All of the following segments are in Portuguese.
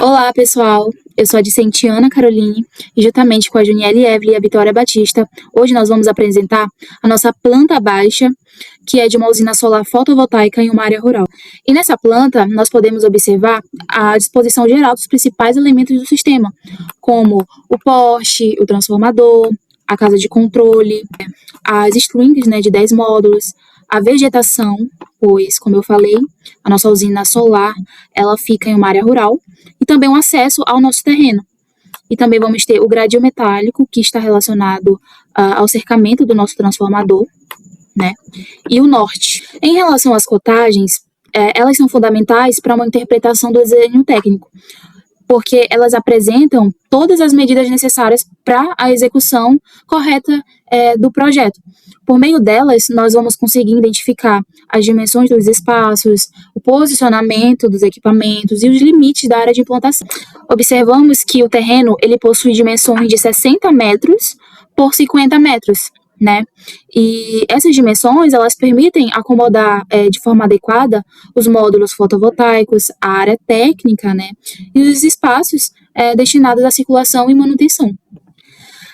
Olá, pessoal! Eu sou a discente Ana Caroline e juntamente com a Juniele Evelyn e a Vitória Batista, hoje nós vamos apresentar a nossa planta baixa, que é de uma usina solar fotovoltaica em uma área rural. E nessa planta, nós podemos observar a disposição geral dos principais elementos do sistema, como o poste, o transformador, a casa de controle, as strings, de 10 módulos, a vegetação, pois, como eu falei, a nossa usina solar, ela fica em uma área rural, e também o acesso ao nosso terreno. E também vamos ter o gradil metálico, que está relacionado ao cercamento do nosso transformador, né? E o norte. Em relação às cotagens, elas são fundamentais para uma interpretação do desenho técnico, porque elas apresentam todas as medidas necessárias para a execução correta do projeto. Por meio delas, nós vamos conseguir identificar as dimensões dos espaços, o posicionamento dos equipamentos e os limites da área de implantação. Observamos que o terreno ele possui dimensões de 60 metros por 50 metros, né? E essas dimensões, elas permitem acomodar de forma adequada os módulos fotovoltaicos, a área técnica, né? E os espaços destinados à circulação e manutenção.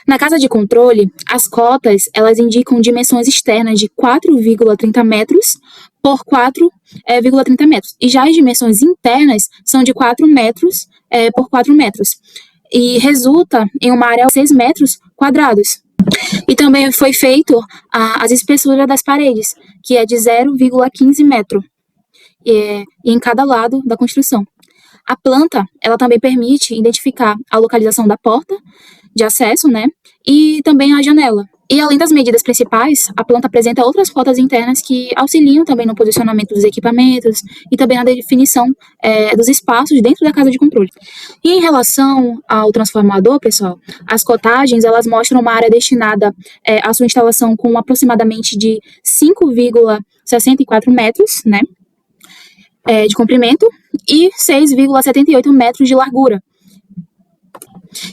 Na casa de controle, as cotas, elas indicam dimensões externas de 4,30 metros por 4,30 metros. E já as dimensões internas são de 4 metros por 4 metros. E resulta em uma área de 6 metros quadrados. E também foi feito as espessuras das paredes, que é de 0,15 metro em cada lado da construção. A planta, ela também permite identificar a localização da porta de acesso, né, e também a janela. E além das medidas principais, a planta apresenta outras cotas internas que auxiliam também no posicionamento dos equipamentos e também na definição dos espaços dentro da casa de controle. E em relação ao transformador, pessoal, as cotagens, elas mostram uma área destinada à sua instalação com aproximadamente de 5,64 metros, né, de comprimento e 6,78 metros de largura.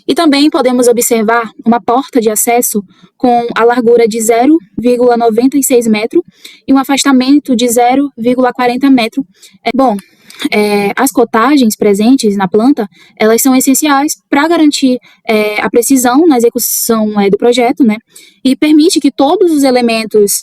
E também podemos observar uma porta de acesso com a largura de 0,96 metro e um afastamento de 0,40 metro. As cotagens presentes na planta, elas são essenciais para garantir a precisão na execução do projeto, né? E permite que todos os elementos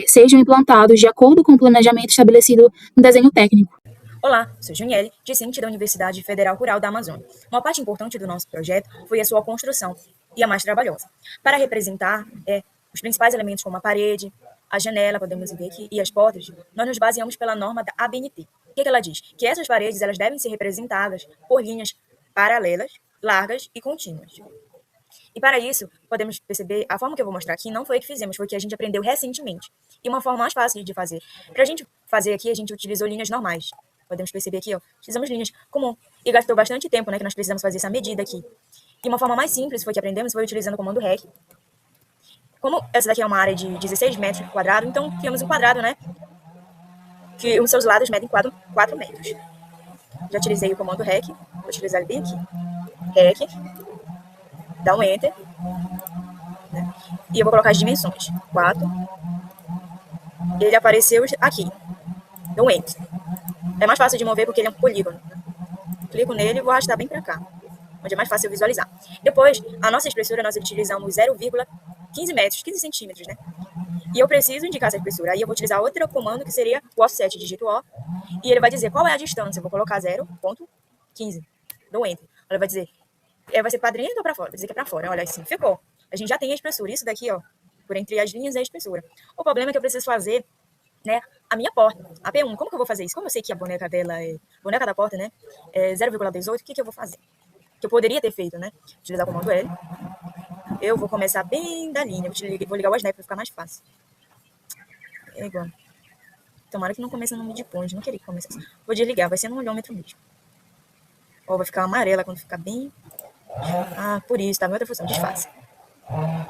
sejam implantados de acordo com o planejamento estabelecido no desenho técnico. Olá, sou Juniele, discente da Universidade Federal Rural da Amazônia. Uma parte importante do nosso projeto foi a sua construção, e a mais trabalhosa. Para representar os principais elementos como a parede, a janela, podemos ver aqui, e as portas, nós nos baseamos pela norma da ABNT. O que ela diz? Que essas paredes elas devem ser representadas por linhas paralelas, largas e contínuas. E para isso, podemos perceber, a forma que eu vou mostrar aqui não foi a que fizemos, foi a que a gente aprendeu recentemente. E uma forma mais fácil de fazer. Para a gente fazer aqui, a gente utilizou linhas normais. Podemos perceber aqui, ó, utilizamos linhas comum e gastou bastante tempo, né, que nós precisamos fazer essa medida aqui. E uma forma mais simples foi que aprendemos foi utilizando o comando REC. Como essa daqui é uma área de 16 metros quadrados, então temos um quadrado, né, que os seus lados medem 4 metros. Já utilizei o comando REC, vou utilizar ele bem aqui. REC, dá um Enter, né, e eu vou colocar as dimensões. 4. Ele apareceu aqui, dá um Enter. É mais fácil de mover porque ele é um polígono. Clico nele e vou arrastar bem para cá, onde é mais fácil visualizar. Depois, a nossa espessura, nós utilizamos 0,15 metros, 15 centímetros, né? E eu preciso indicar essa espessura. Aí eu vou utilizar outro comando, que seria o offset, digito O, e ele vai dizer qual é a distância. Eu vou colocar 0,15. Dou Enter. Ele vai dizer, vai ser para dentro ou para fora? Vai dizer que é para fora. Olha, assim, ficou. A gente já tem a espessura. Isso daqui, ó, por entre as linhas é a espessura. O problema é que eu preciso fazer, né, a minha porta, a P1, como que eu vou fazer isso? Como eu sei que a boneca dela boneca da porta, né, é 0,18, o que eu vou fazer? Que eu poderia ter feito, né, utilizar o comando L. Eu vou começar bem da linha, vou ligar o snap para ficar mais fácil. É igual. Tomara que não comece no midpoint, não queria que começasse. Vou desligar, vai ser no olhômetro mesmo. Ó, vai ficar amarela quando ficar bem... Ah, por isso, tá vendo outra função, disfarce.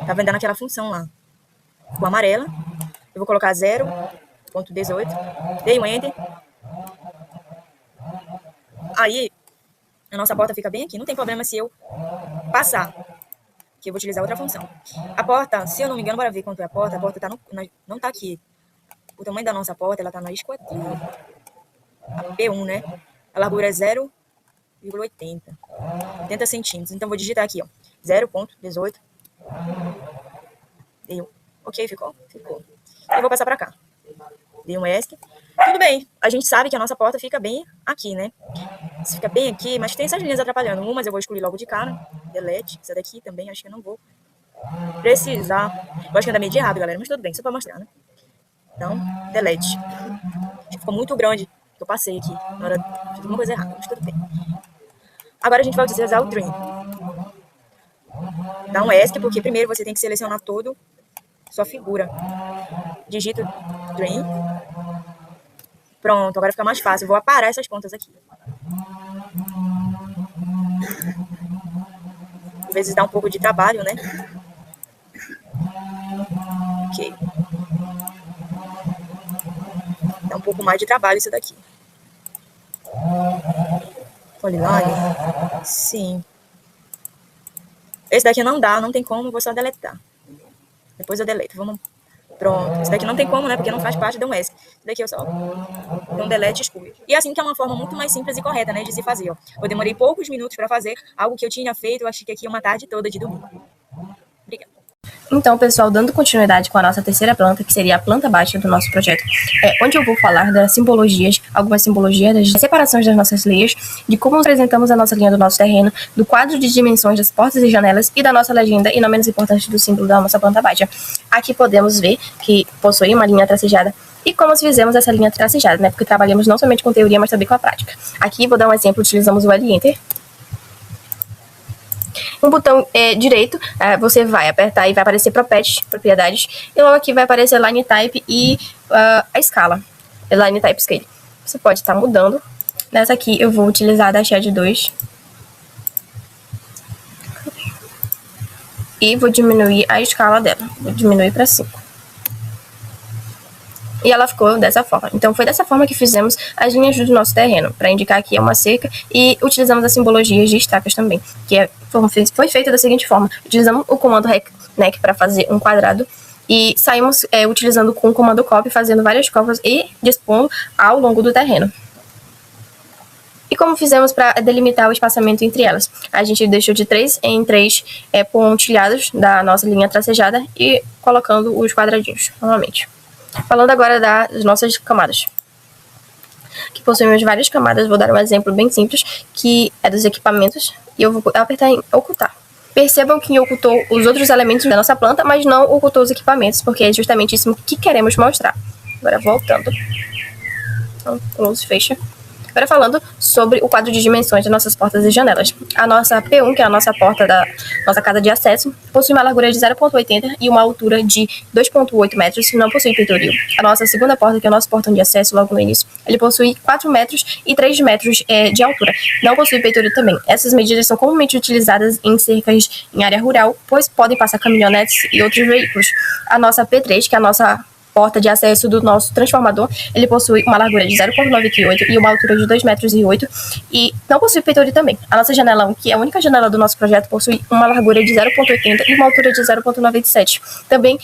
Tá vendo naquela função lá. Com amarela, eu vou colocar 0,18, dei um Enter. Aí, a nossa porta fica bem aqui. Não tem problema se eu passar, que eu vou utilizar outra função. A porta, se eu não me engano, bora ver quanto é a porta tá não tá aqui. O tamanho da nossa porta, ela tá na esquadrilha. A P1, né? A largura é 0, 0,80. 80 centímetros. Então, vou digitar aqui, ó. 0,18. Deu. Ok, ficou? Ficou. Eu vou passar pra cá. Dei um ESC. Tudo bem. A gente sabe que a nossa porta fica bem aqui, né? Fica bem aqui, mas tem essas linhas atrapalhando. Umas eu vou excluir logo de cara. Delete. Essa daqui também, acho que eu não vou precisar. Eu acho que anda meio de errado, galera, mas tudo bem, só pra mostrar, né? Então, delete. Acho que ficou muito grande. Eu passei aqui. Na hora fiz alguma coisa errada, mas tudo bem. Agora a gente vai utilizar o Trim. Dá um ESC, porque primeiro você tem que selecionar todo sua figura. Digito Trim. Pronto, agora fica mais fácil. Eu vou aparar essas pontas aqui. Às vezes dá um pouco de trabalho, né? Ok. Dá um pouco mais de trabalho isso daqui. Polyline? Sim. Esse daqui não dá, não tem como, vou só deletar. Depois eu deleto, vamos... Pronto, esse daqui não tem como, né, porque não faz parte do ESC. Esse daqui eu só dou um delete e excluo. E assim que é uma forma muito mais simples e correta, né, de se fazer, ó. Eu demorei poucos minutos para fazer algo que eu tinha feito, eu achei que aqui uma tarde toda de domingo. Obrigada. Então, pessoal, dando continuidade com a nossa terceira planta, que seria a planta baixa do nosso projeto, onde eu vou falar das simbologias, algumas simbologias das separações das nossas leias, de como apresentamos a nossa linha do nosso terreno, do quadro de dimensões das portas e janelas e da nossa legenda, e não menos importante, do símbolo da nossa planta baixa. Aqui podemos ver que possui uma linha tracejada. E como fizemos essa linha tracejada, né? Porque trabalhamos não somente com teoria, mas também com a prática. Aqui vou dar um exemplo, utilizamos o L-Enter. Um botão direito, você vai apertar e vai aparecer propriedades, e logo aqui vai aparecer Line Type e a escala, Line Type Scale. Você pode estar mudando. Nessa aqui eu vou utilizar a da Shed 2. E vou diminuir a escala dela, vou diminuir para 5. E ela ficou dessa forma. Então, foi dessa forma que fizemos as linhas do nosso terreno, para indicar que é uma cerca, e utilizamos as simbologias de estacas também, que foi feita da seguinte forma. Utilizamos o comando REC para fazer um quadrado, e saímos utilizando com o comando copy, fazendo várias covas e dispondo ao longo do terreno. E como fizemos para delimitar o espaçamento entre elas? A gente deixou de 3 em 3 pontilhados da nossa linha tracejada e colocando os quadradinhos novamente. Falando agora das nossas camadas, que possuímos várias camadas, vou dar um exemplo bem simples, que é dos equipamentos, e eu vou apertar em ocultar. Percebam que ocultou os outros elementos da nossa planta, mas não ocultou os equipamentos, porque é justamente isso que queremos mostrar. Agora voltando, então, close, fecha. Agora falando sobre o quadro de dimensões das nossas portas e janelas. A nossa P1, que é a nossa porta da nossa casa de acesso, possui uma largura de 0,80 e uma altura de 2,8 metros, não possui peitoril. A nossa segunda porta, que é o nosso portão de acesso logo no início, ele possui 4 metros e 3 metros de altura, não possui peitoril também. Essas medidas são comumente utilizadas em cercas em área rural, pois podem passar caminhonetes e outros veículos. A nossa P3, que é a nossa porta de acesso do nosso transformador, ele possui uma largura de 0,98 e uma altura de 2,8 metros e não possui peitoril também. A nossa janela 1, que é a única janela do nosso projeto, possui uma largura de 0,80 e uma altura de 0,97. Também,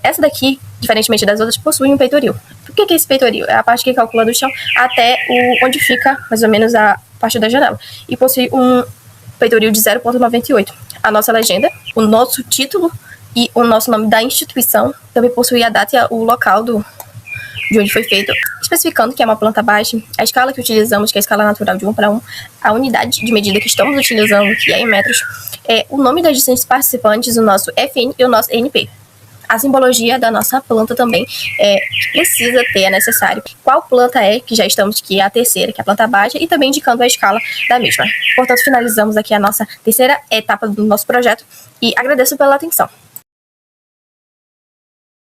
essa daqui, diferentemente das outras, possui um peitoril. O que é esse peitoril? É a parte que calcula do chão até onde fica, mais ou menos, a parte da janela. E possui um peitoril de 0,98. A nossa legenda, o nosso título e o nosso nome da instituição também possui a data e o local de onde foi feito, especificando que é uma planta baixa, a escala que utilizamos, que é a escala natural de 1 para 1, a unidade de medida que estamos utilizando, que é em metros, o nome das distintos participantes, o nosso FN e o nosso NP. A simbologia da nossa planta também precisa ter, é necessário. Qual planta que já estamos, que é a terceira, que é a planta baixa, e também indicando a escala da mesma. Portanto, finalizamos aqui a nossa terceira etapa do nosso projeto e agradeço pela atenção.